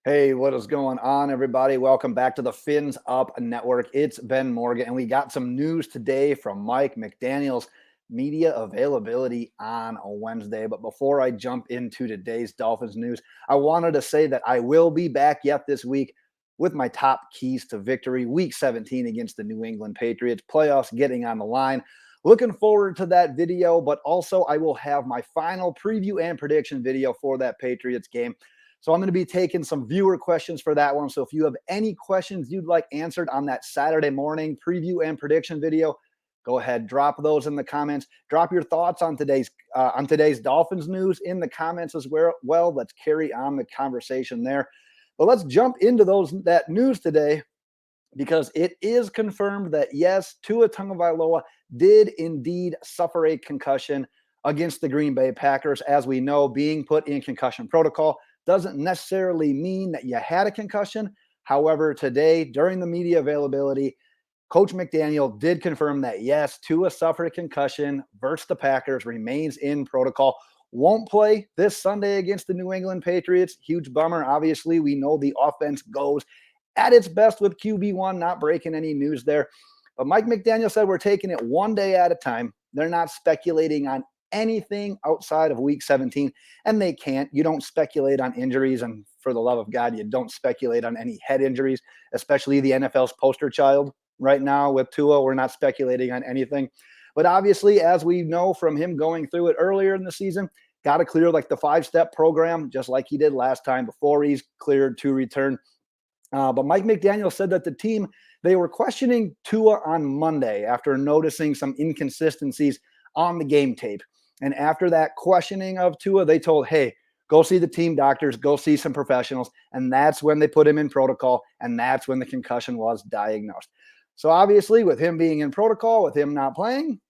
Hey, what is going on, everybody? Welcome back to the Fins Up Network. It's Ben Morgan, and we got some news today from Mike McDaniel's media availability on a Wednesday. But before I jump into today's Dolphins news, I wanted to say that I will be back yet this week with my top keys to victory, Week 17 against the New England Patriots, playoffs getting on the line. Looking forward to that video, but also I will have my final preview and prediction video for that Patriots game. So I'm going to be taking some viewer questions for that one. So if you have any questions you'd like answered on that Saturday morning preview and prediction video, go ahead, drop those in the comments. Drop your thoughts on today's Dolphins news in the comments as well. Let's carry on the conversation there. But let's jump into that news today, because it is confirmed that, yes, Tua Tagovailoa did indeed suffer a concussion against the Green Bay Packers. As we know, being put in concussion protocol doesn't necessarily mean that you had a concussion. However, today, during the media availability, Coach McDaniel did confirm that, yes, Tua suffered a concussion versus the Packers, remains in protocol, won't play this Sunday against the New England Patriots. Huge bummer. Obviously, we know the offense goes at its best with QB1, not breaking any news there. But Mike McDaniel said we're taking it one day at a time. They're not speculating on anything outside of Week 17, and they can't. You don't speculate on injuries, and for the love of God, you don't speculate on any head injuries, especially the NFL's poster child right now with Tua. We're not speculating on anything. But obviously, as we know from him going through it earlier in the season, got to clear like the 5-step program, just like he did last time before he's cleared to return. But Mike McDaniel said that the team, they were questioning Tua on Monday after noticing some inconsistencies on the game tape. And after that questioning of Tua, they told, hey, go see the team doctors, go see some professionals. And that's when they put him in protocol. And that's when the concussion was diagnosed. So obviously, with him being in protocol, with him not playing,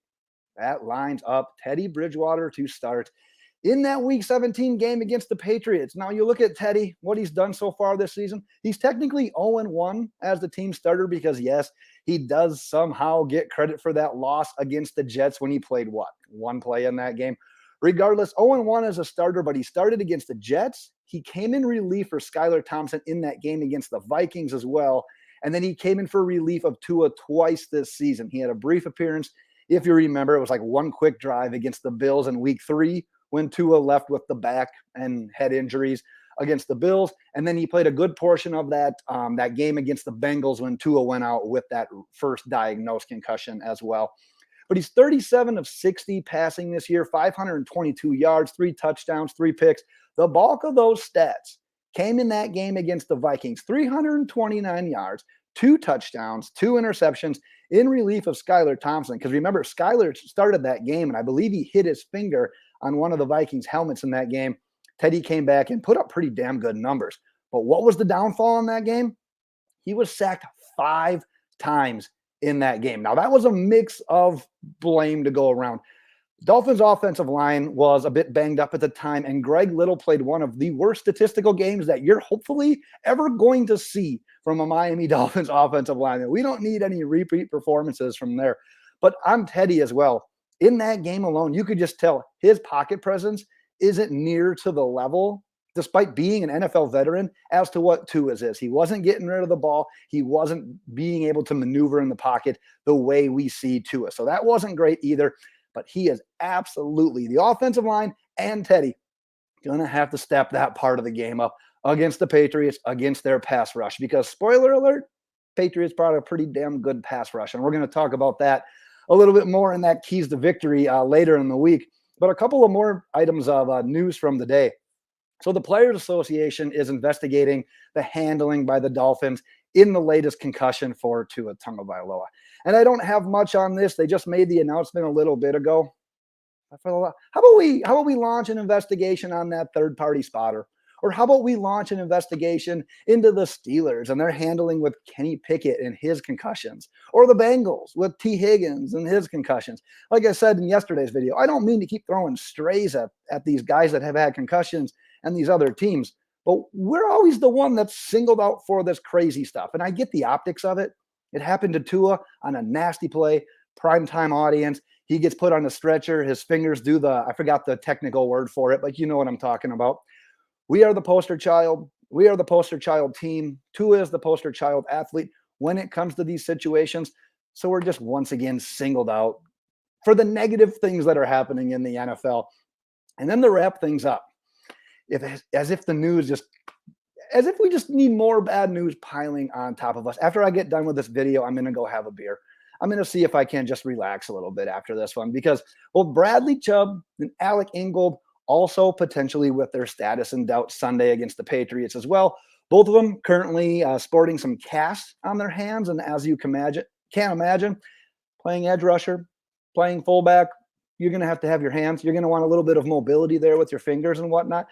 that lines up Teddy Bridgewater to start in that Week 17 game against the Patriots. Now, you look at Teddy, what he's done so far this season. He's technically 0-1 as the team starter because, yes, he does somehow get credit for that loss against the Jets when he played, one play in that game. Regardless, 0-1 as a starter, but he started against the Jets. He came in relief for Skylar Thompson in that game against the Vikings as well. And then he came in for relief of Tua twice this season. He had a brief appearance. If you remember, it was like one quick drive against the Bills in Week 3 when Tua left with the back and head injuries against the Bills. And then he played a good portion of that game against the Bengals when Tua went out with that first diagnosed concussion as well. But he's 37 of 60 passing this year, 522 yards, 3 touchdowns, 3 picks. The bulk of those stats came in that game against the Vikings, 329 yards, 2 touchdowns, 2 interceptions in relief of Skylar Thompson. Because remember, Skylar started that game, and I believe he hit his finger on one of the Vikings helmets in that game. Teddy came back and put up pretty damn good numbers. But what was the downfall in that game? He was sacked 5 times in that game. Now, that was a mix of blame to go around. Dolphins' offensive line was a bit banged up at the time, and Greg Little played one of the worst statistical games that you're hopefully ever going to see from a Miami Dolphins offensive line. We don't need any repeat performances from there. But I'm Teddy as well. In that game alone, you could just tell his pocket presence isn't near to the level, despite being an NFL veteran, as to what Tua's is. He wasn't getting rid of the ball. He wasn't being able to maneuver in the pocket the way we see Tua. So that wasn't great either. But he is absolutely, the offensive line and Teddy, going to have to step that part of the game up against the Patriots, against their pass rush. Because, spoiler alert, Patriots brought a pretty damn good pass rush. And we're going to talk about that a little bit more in that keys to victory later in the week. But a couple of more items of news from the day. So the Players Association is investigating the handling by the Dolphins in the latest concussion for Tua Tagovailoa. And I don't have much on this. They just made the announcement a little bit ago. How about we launch an investigation on that third-party spotter? Or how about we launch an investigation into the Steelers and their handling with Kenny Pickett and his concussions? Or the Bengals with T. Higgins and his concussions? Like I said in yesterday's video, I don't mean to keep throwing strays at these guys that have had concussions and these other teams, but we're always the one that's singled out for this crazy stuff. And I get the optics of it. It happened to Tua on a nasty play, primetime audience. He gets put on a stretcher. His fingers do I forgot the technical word for it, but you know what I'm talking about. We are the poster child. We are the poster child team. Tua is the poster child athlete when it comes to these situations. So we're just once again singled out for the negative things that are happening in the NFL. And then to wrap things up, as if we just need more bad news piling on top of us. After I get done with this video, I'm going to go have a beer. I'm going to see if I can just relax a little bit after this one, because both Bradley Chubb and Alec Ingold also potentially with their status in doubt Sunday against the Patriots as well. Both of them currently sporting some casts on their hands. And as you can imagine, playing edge rusher, playing fullback, you're going to have your hands. You're going to want a little bit of mobility there with your fingers and whatnot.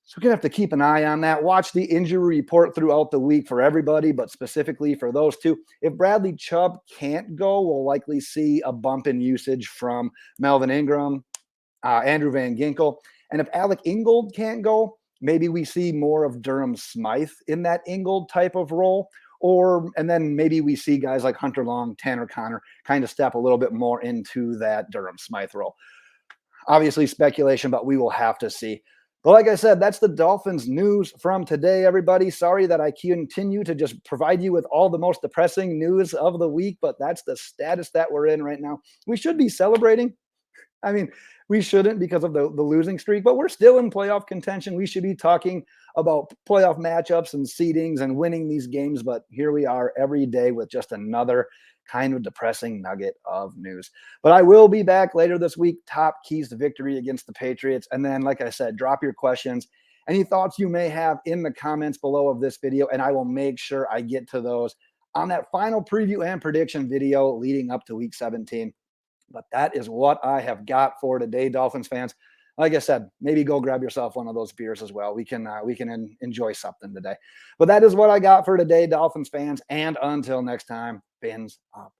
So we're going to have to keep an eye on that. Watch the injury report throughout the week for everybody, but specifically for those two. If Bradley Chubb can't go, we'll likely see a bump in usage from Melvin Ingram, Andrew Van Ginkel. And if Alec Ingold can't go, maybe we see more of Durham Smythe in that Ingold type of role. And then maybe we see guys like Hunter Long, Tanner Connor kind of step a little bit more into that Durham Smythe role. Obviously speculation, but we will have to see. But like I said, that's the Dolphins news from today, everybody. Sorry that I continue to just provide you with all the most depressing news of the week, but that's the status that we're in right now. We should be celebrating. I mean, we shouldn't because of the losing streak, but we're still in playoff contention. We should be talking about playoff matchups and seedings and winning these games, but here we are every day with just another kind of depressing nugget of news. But I will be back later this week, top keys to victory against the Patriots. And then, like I said, drop your questions, any thoughts you may have in the comments below of this video, and I will make sure I get to those on that final preview and prediction video leading up to week 17. But that is what I have got for today, Dolphins fans. Like I said, maybe go grab yourself one of those beers as well. We can enjoy something today. But that is what I got for today, Dolphins fans. And until next time, fins up.